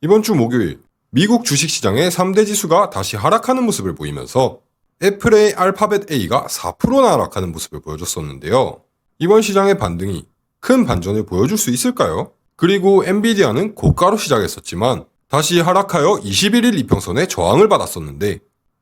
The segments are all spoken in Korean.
이번 주 목요일 미국 주식시장의 3대 지수가 다시 하락하는 모습을 보이면서 애플의 알파벳 A가 4%나 하락하는 모습을 보여줬었는데요. 이번 시장의 반등이 큰 반전을 보여줄 수 있을까요? 그리고 엔비디아는 고가로 시작했었지만 다시 하락하여 21일 이평선에 저항을 받았었는데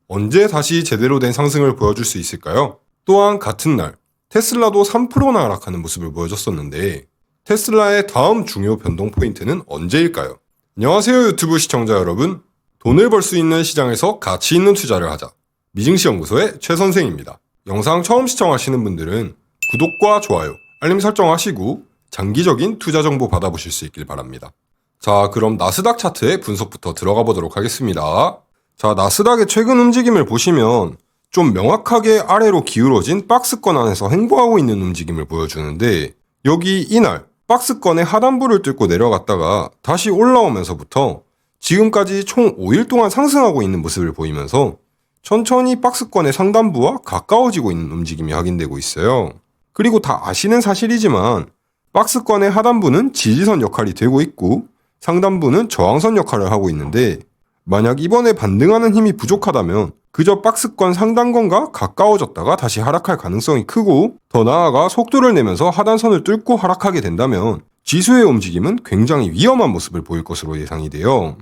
언제 다시 제대로 된 상승을 보여줄 수 있을까요? 또한 같은 날 테슬라도 3%나 하락하는 모습을 보여줬었는데 테슬라의 다음 중요 변동 포인트는 언제일까요? 안녕하세요 유튜브 시청자 여러분. 돈을 벌 수 있는 시장에서 가치 있는 투자를 하자. 미증시연구소의 최 선생입니다. 영상 처음 시청하시는 분들은 구독과 좋아요, 알림 설정하시고 장기적인 투자 정보 받아보실 수 있길 바랍니다. 자, 그럼 나스닥 차트의 분석부터 들어가 보도록 하겠습니다. 자, 나스닥의 최근 움직임을 보시면 좀 명확하게 아래로 기울어진 박스권 안에서 횡보하고 있는 움직임을 보여주는데 여기 이날 박스권의 하단부를 뚫고 내려갔다가 다시 올라오면서부터 지금까지 총 5일 동안 상승하고 있는 모습을 보이면서 천천히 박스권의 상단부와 가까워지고 있는 움직임이 확인되고 있어요. 그리고 다 아시는 사실이지만 박스권의 하단부는 지지선 역할이 되고 있고 상단부는 저항선 역할을 하고 있는데 만약 이번에 반등하는 힘이 부족하다면 그저 박스권 상단권과 가까워졌다가 다시 하락할 가능성이 크고 더 나아가 속도를 내면서 하단선을 뚫고 하락하게 된다면 지수의 움직임은 굉장히 위험한 모습을 보일 것으로 예상이 돼요.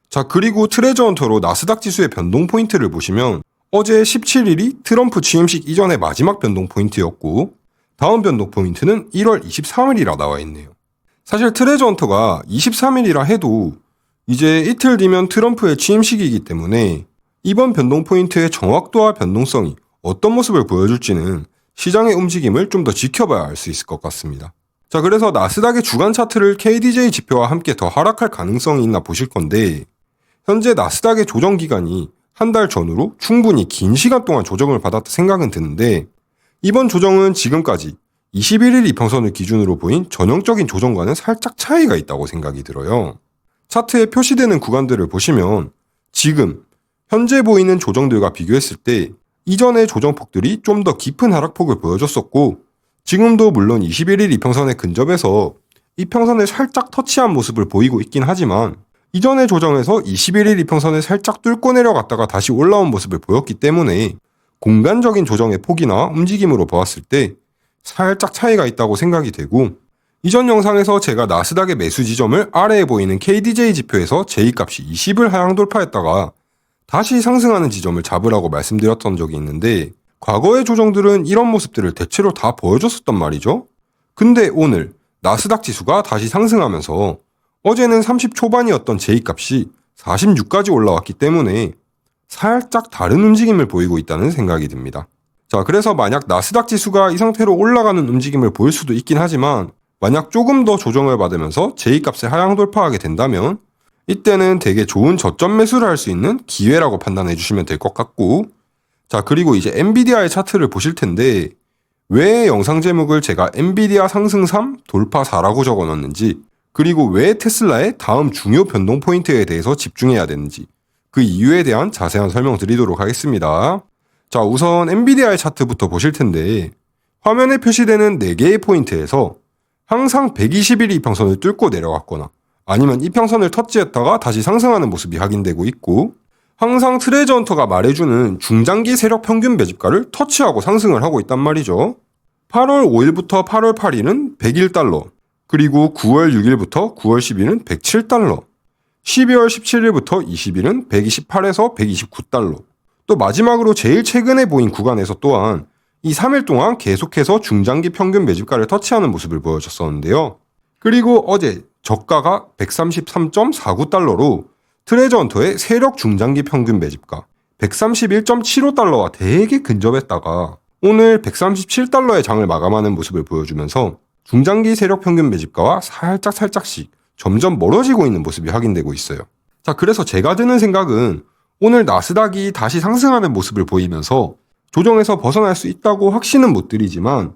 자, 그리고 트레저 헌터로 나스닥 지수의 변동 포인트를 보시면 어제 17일이 트럼프 취임식 이전의 마지막 변동 포인트였고 다음 변동 포인트는 1월 23일이라 나와 있네요. 사실 트레저 헌터가 23일이라 해도 이제 이틀 뒤면 트럼프의 취임식이기 때문에 이번 변동 포인트의 정확도와 변동성이 어떤 모습을 보여줄지는 시장의 움직임을 좀 더 지켜봐야 알 수 있을 것 같습니다. 자, 그래서 나스닥의 주간 차트를 KDJ 지표와 함께 더 하락할 가능성이 있나 보실 건데 현재 나스닥의 조정 기간이 한 달 전후로 충분히 긴 시간 동안 조정을 받았다 생각은 드는데 이번 조정은 지금까지 21일 이평선을 기준으로 보인 전형적인 조정과는 살짝 차이가 있다고 생각이 들어요. 차트에 표시되는 구간들을 보시면 지금 현재 보이는 조정들과 비교했을 때 이전의 조정폭들이 좀 더 깊은 하락폭을 보여줬었고 지금도 물론 21일 이평선에 근접해서 이평선을 살짝 터치한 모습을 보이고 있긴 하지만 이전의 조정에서 21일 이평선을 살짝 뚫고 내려갔다가 다시 올라온 모습을 보였기 때문에 공간적인 조정의 폭이나 움직임으로 보았을 때 살짝 차이가 있다고 생각이 되고 이전 영상에서 제가 나스닥의 매수 지점을 아래에 보이는 KDJ 지표에서 J값이 20을 하향 돌파했다가 다시 상승하는 지점을 잡으라고 말씀드렸던 적이 있는데 과거의 조정들은 이런 모습들을 대체로 다 보여줬었단 말이죠. 근데 오늘 나스닥 지수가 다시 상승하면서 어제는 30 초반이었던 J값이 46까지 올라왔기 때문에 살짝 다른 움직임을 보이고 있다는 생각이 듭니다. 자, 그래서 만약 나스닥 지수가 이 상태로 올라가는 움직임을 보일 수도 있긴 하지만 만약 조금 더 조정을 받으면서 J값을 하향 돌파하게 된다면 이때는 되게 좋은 저점 매수를 할 수 있는 기회라고 판단해 주시면 될 것 같고 자, 그리고 이제 엔비디아의 차트를 보실 텐데 왜 영상 제목을 제가 엔비디아 상승 3 돌파 4라고 적어 놨는지 그리고 왜 테슬라의 다음 중요 변동 포인트에 대해서 집중해야 되는지 그 이유에 대한 자세한 설명 드리도록 하겠습니다. 자, 우선 엔비디아의 차트부터 보실 텐데 화면에 표시되는 4개의 포인트에서 항상 120일 이평선을 뚫고 내려갔거나 아니면 이평선을 터치했다가 다시 상승하는 모습이 확인되고 있고 항상 트레저 헌터가 말해주는 중장기 세력 평균 매집가를 터치하고 상승을 하고 있단 말이죠. 8월 5일부터 8월 8일은 101달러, 그리고 9월 6일부터 9월 10일은 107달러, 12월 17일부터 20일은 128에서 129달러, 또 마지막으로 제일 최근에 보인 구간에서 또한 이 3일 동안 계속해서 중장기 평균 매집가를 터치하는 모습을 보여줬었는데요. 그리고 어제 저가가 133.49달러로 트레저 헌터의 세력 중장기 평균 매집가 131.75달러와 되게 근접했다가 오늘 137달러의 장을 마감하는 모습을 보여주면서 중장기 세력 평균 매집가와 살짝씩 점점 멀어지고 있는 모습이 확인되고 있어요. 자, 그래서 제가 드는 생각은 오늘 나스닥이 다시 상승하는 모습을 보이면서 조정에서 벗어날 수 있다고 확신은 못 드리지만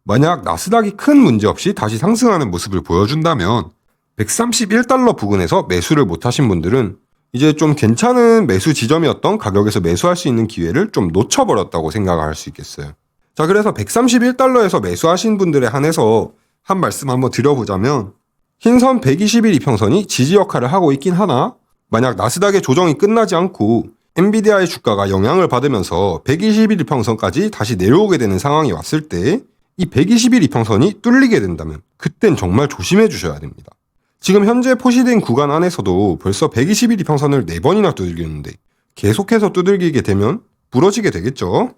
만약 나스닥이 큰 문제 없이 다시 상승하는 모습을 보여준다면 131달러 부근에서 매수를 못하신 분들은 이제 좀 괜찮은 매수 지점이었던 가격에서 매수할 수 있는 기회를 좀 놓쳐버렸다고 생각할 수 있겠어요. 자, 그래서 131달러에서 매수하신 분들에 한해서 한 말씀 한번 드려보자면 흰선 120일 이평선이 지지 역할을 하고 있긴 하나 만약 나스닥의 조정이 끝나지 않고 엔비디아의 주가가 영향을 받으면서 120일 이평선까지 다시 내려오게 되는 상황이 왔을 때 이 120일 이평선이 뚫리게 된다면 그땐 정말 조심해 주셔야 됩니다. 지금 현재 포시된 구간 안에서도 벌써 120일 이평선을 4번이나 두들겼는데 계속해서 두들기게 되면 부러지게 되겠죠.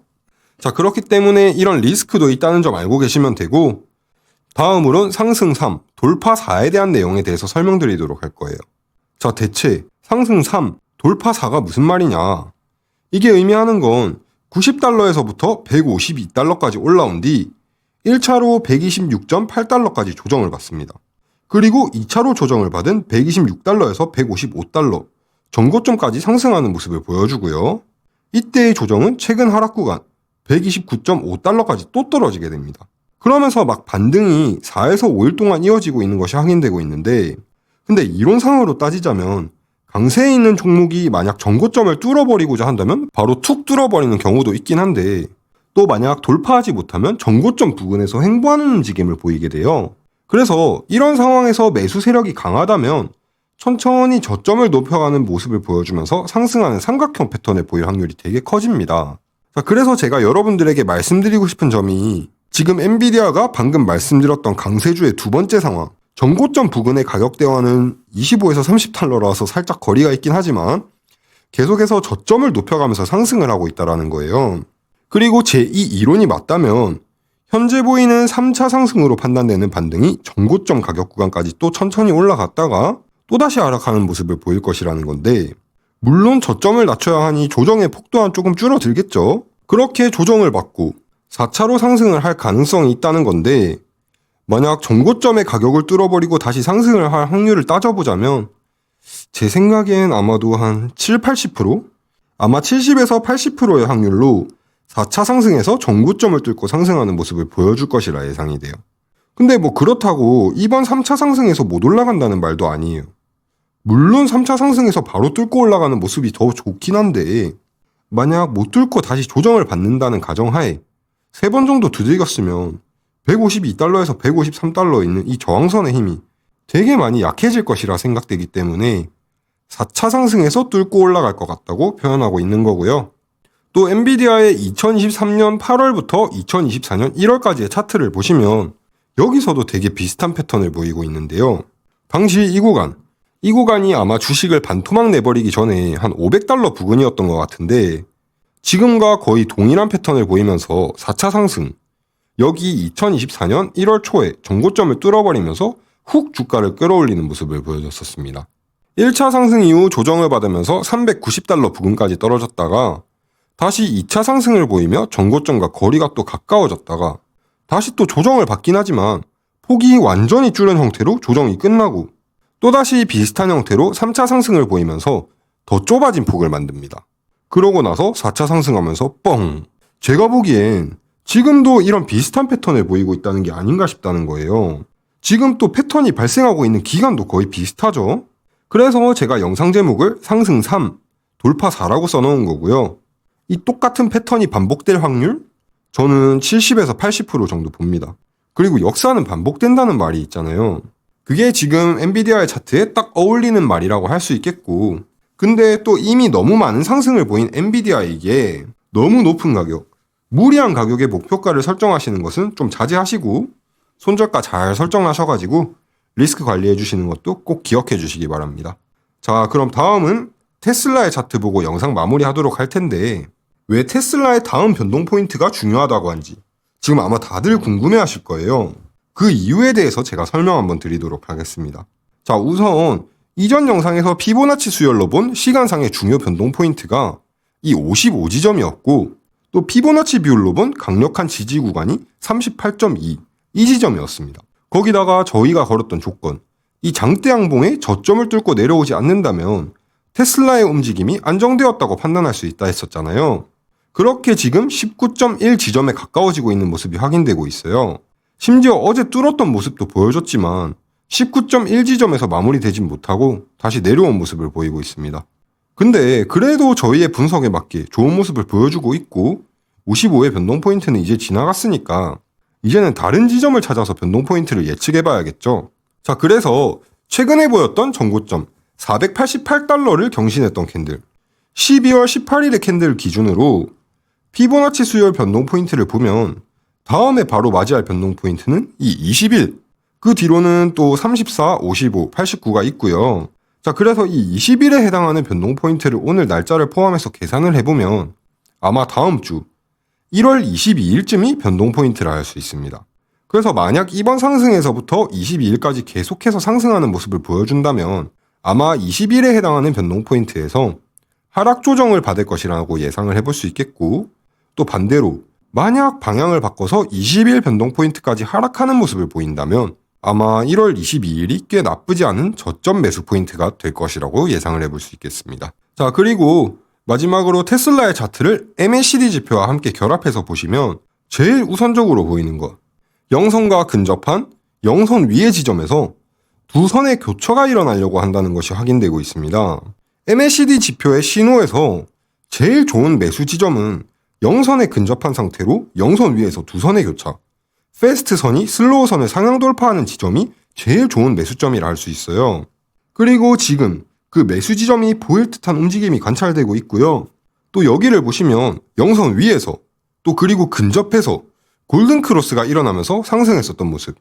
자, 그렇기 때문에 이런 리스크도 있다는 점 알고 계시면 되고 다음으로는 상승 3, 돌파 4에 대한 내용에 대해서 설명드리도록 할 거예요. 자, 대체 상승 3, 돌파 4가 무슨 말이냐? 이게 의미하는 건 90달러에서부터 152달러까지 올라온 뒤 1차로 126.8달러까지 조정을 받습니다. 그리고 2차로 조정을 받은 126달러에서 155달러, 전고점까지 상승하는 모습을 보여주고요. 이때의 조정은 최근 하락 구간 129.5달러까지 또 떨어지게 됩니다. 그러면서 막 반등이 4에서 5일 동안 이어지고 있는 것이 확인되고 있는데 근데 이론상으로 따지자면 강세에 있는 종목이 만약 전고점을 뚫어버리고자 한다면 바로 툭 뚫어버리는 경우도 있긴 한데 또 만약 돌파하지 못하면 전고점 부근에서 횡보하는 움직임을 보이게 돼요. 그래서 이런 상황에서 매수 세력이 강하다면 천천히 저점을 높여가는 모습을 보여주면서 상승하는 삼각형 패턴을 보일 확률이 되게 커집니다. 자, 그래서 제가 여러분들에게 말씀드리고 싶은 점이 지금 엔비디아가 방금 말씀드렸던 강세주의 두 번째 상황 전고점 부근의 가격대와는 25에서 30달러라서 살짝 거리가 있긴 하지만 계속해서 저점을 높여가면서 상승을 하고 있다는 거예요. 그리고 제2 이론이 맞다면 현재 보이는 3차 상승으로 판단되는 반등이 전고점 가격 구간까지 또 천천히 올라갔다가 또다시 하락하는 모습을 보일 것이라는 건데 물론 저점을 낮춰야 하니 조정의 폭 또한 조금 줄어들겠죠. 그렇게 조정을 받고 4차로 상승을 할 가능성이 있다는 건데 만약 전고점의 가격을 뚫어버리고 다시 상승을 할 확률을 따져보자면 제 생각엔 아마도 한 7, 80%? 아마 70에서 80%의 확률로 4차 상승에서 전고점을 뚫고 상승하는 모습을 보여줄 것이라 예상이 돼요. 근데 뭐 그렇다고 이번 3차 상승에서 못 올라간다는 말도 아니에요. 물론 3차 상승에서 바로 뚫고 올라가는 모습이 더 좋긴 한데 만약 못 뚫고 다시 조정을 받는다는 가정하에 3번 정도 두들겼으면 152달러에서 153달러에 있는 이 저항선의 힘이 되게 많이 약해질 것이라 생각되기 때문에 4차 상승에서 뚫고 올라갈 것 같다고 표현하고 있는 거고요. 또 엔비디아의 2023년 8월부터 2024년 1월까지의 차트를 보시면 여기서도 되게 비슷한 패턴을 보이고 있는데요. 당시 이 구간이 아마 주식을 반토막 내버리기 전에 한 500달러 부근이었던 것 같은데 지금과 거의 동일한 패턴을 보이면서 4차 상승, 여기 2024년 1월 초에 전고점을 뚫어버리면서 훅 주가를 끌어올리는 모습을 보여줬었습니다. 1차 상승 이후 조정을 받으면서 390달러 부근까지 떨어졌다가 다시 2차 상승을 보이며 전고점과 거리가 또 가까워졌다가 다시 또 조정을 받긴 하지만 폭이 완전히 줄은 형태로 조정이 끝나고 또다시 비슷한 형태로 3차 상승을 보이면서 더 좁아진 폭을 만듭니다. 그러고 나서 4차 상승하면서 뻥! 제가 보기엔 지금도 이런 비슷한 패턴을 보이고 있다는 게 아닌가 싶다는 거예요. 지금 또 패턴이 발생하고 있는 기간도 거의 비슷하죠? 그래서 제가 영상 제목을 상승 3, 돌파 4라고 써놓은 거고요. 이 똑같은 패턴이 반복될 확률? 저는 70에서 80% 정도 봅니다. 그리고 역사는 반복된다는 말이 있잖아요. 그게 지금 엔비디아의 차트에 딱 어울리는 말이라고 할 수 있겠고 근데 또 이미 너무 많은 상승을 보인 엔비디아에게 너무 높은 가격, 무리한 가격의 목표가를 설정하시는 것은 좀 자제하시고 손절가 잘 설정하셔가지고 리스크 관리해 주시는 것도 꼭 기억해 주시기 바랍니다. 자, 그럼 다음은 테슬라의 차트 보고 영상 마무리하도록 할 텐데 왜 테슬라의 다음 변동 포인트가 중요하다고 한지 지금 아마 다들 궁금해 하실 거예요. 그 이유에 대해서 제가 설명 한번 드리도록 하겠습니다. 자, 우선 이전 영상에서 피보나치 수열로 본 시간상의 중요 변동 포인트가 이 55지점이었고 또 피보나치 비율로 본 강력한 지지 구간이 38.2 이 지점이었습니다. 거기다가 저희가 걸었던 조건, 이 장대 양봉에 저점을 뚫고 내려오지 않는다면 테슬라의 움직임이 안정되었다고 판단할 수 있다 했었잖아요. 그렇게 지금 19.1 지점에 가까워지고 있는 모습이 확인되고 있어요. 심지어 어제 뚫었던 모습도 보여줬지만 19.1 지점에서 마무리되진 못하고 다시 내려온 모습을 보이고 있습니다. 근데 그래도 저희의 분석에 맞게 좋은 모습을 보여주고 있고 55의 변동 포인트는 이제 지나갔으니까 이제는 다른 지점을 찾아서 변동 포인트를 예측해봐야겠죠. 자, 그래서 최근에 보였던 전고점 488달러를 경신했던 캔들, 12월 18일의 캔들 기준으로 피보나치 수열 변동 포인트를 보면 다음에 바로 맞이할 변동 포인트는 이 21, 그 뒤로는 또 34, 55, 89가 있고요. 자, 그래서 이 20일에 해당하는 변동 포인트를 오늘 날짜를 포함해서 계산을 해보면 아마 다음 주 1월 22일쯤이 변동 포인트라 할 수 있습니다. 그래서 만약 이번 상승에서부터 22일까지 계속해서 상승하는 모습을 보여준다면 아마 20일에 해당하는 변동 포인트에서 하락 조정을 받을 것이라고 예상을 해볼 수 있겠고, 또 반대로 만약 방향을 바꿔서 20일 변동 포인트까지 하락하는 모습을 보인다면 아마 1월 22일이 꽤 나쁘지 않은 저점 매수 포인트가 될 것이라고 예상을 해볼 수 있겠습니다. 자, 그리고 마지막으로 테슬라의 차트를 MACD 지표와 함께 결합해서 보시면 제일 우선적으로 보이는 것, 영선과 근접한 영선 위의 지점에서 두 선의 교차가 일어나려고 한다는 것이 확인되고 있습니다. MACD 지표의 신호에서 제일 좋은 매수 지점은 영선에 근접한 상태로 영선 위에서 두 선의 교차, 패스트 선이 슬로우 선을 상향 돌파하는 지점이 제일 좋은 매수점이라 할 수 있어요. 그리고 지금 그 매수 지점이 보일 듯한 움직임이 관찰되고 있고요. 또 여기를 보시면 영선 위에서 또 그리고 근접해서 골든 크로스가 일어나면서 상승했었던 모습,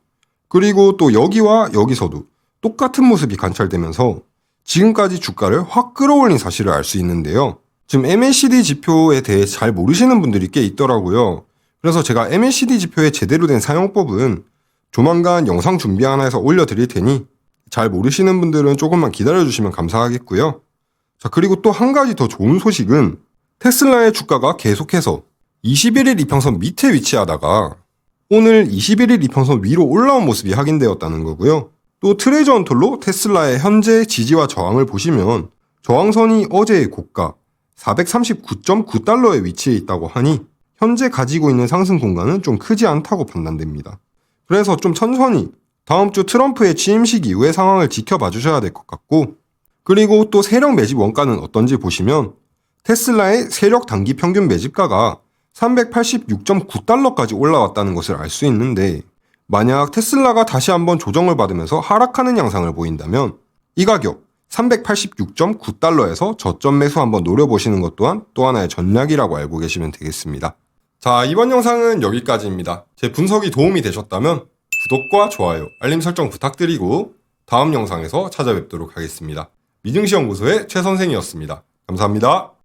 그리고 또 여기와 여기서도 똑같은 모습이 관찰되면서 지금까지 주가를 확 끌어올린 사실을 알 수 있는데요. 지금 MACD 지표에 대해 잘 모르시는 분들이 꽤 있더라고요. 그래서 제가 MACD 지표의 제대로 된 사용법은 조만간 영상 준비 하나 해서 올려드릴 테니 잘 모르시는 분들은 조금만 기다려주시면 감사하겠고요. 자, 그리고 또 한 가지 더 좋은 소식은 테슬라의 주가가 계속해서 21일 이평선 밑에 위치하다가 오늘 21일 이평선 위로 올라온 모습이 확인되었다는 거고요. 또 트레저 헌툴로 테슬라의 현재 지지와 저항을 보시면 저항선이 어제의 고가 439.9달러에 위치해 있다고 하니 현재 가지고 있는 상승 공간은 좀 크지 않다고 판단됩니다. 그래서 좀 천천히 다음 주 트럼프의 취임식 이후의 상황을 지켜봐 주셔야 될 것 같고, 그리고 또 세력 매집 원가는 어떤지 보시면 테슬라의 세력 단기 평균 매집가가 386.9달러까지 올라왔다는 것을 알 수 있는데, 만약 테슬라가 다시 한번 조정을 받으면서 하락하는 양상을 보인다면 이 가격 386.9달러에서 저점 매수 한번 노려보시는 것 또한 또 하나의 전략이라고 알고 계시면 되겠습니다. 자, 이번 영상은 여기까지입니다. 제 분석이 도움이 되셨다면 구독과 좋아요, 알림 설정 부탁드리고 다음 영상에서 찾아뵙도록 하겠습니다. 미증시연구소의 최 선생이었습니다. 감사합니다.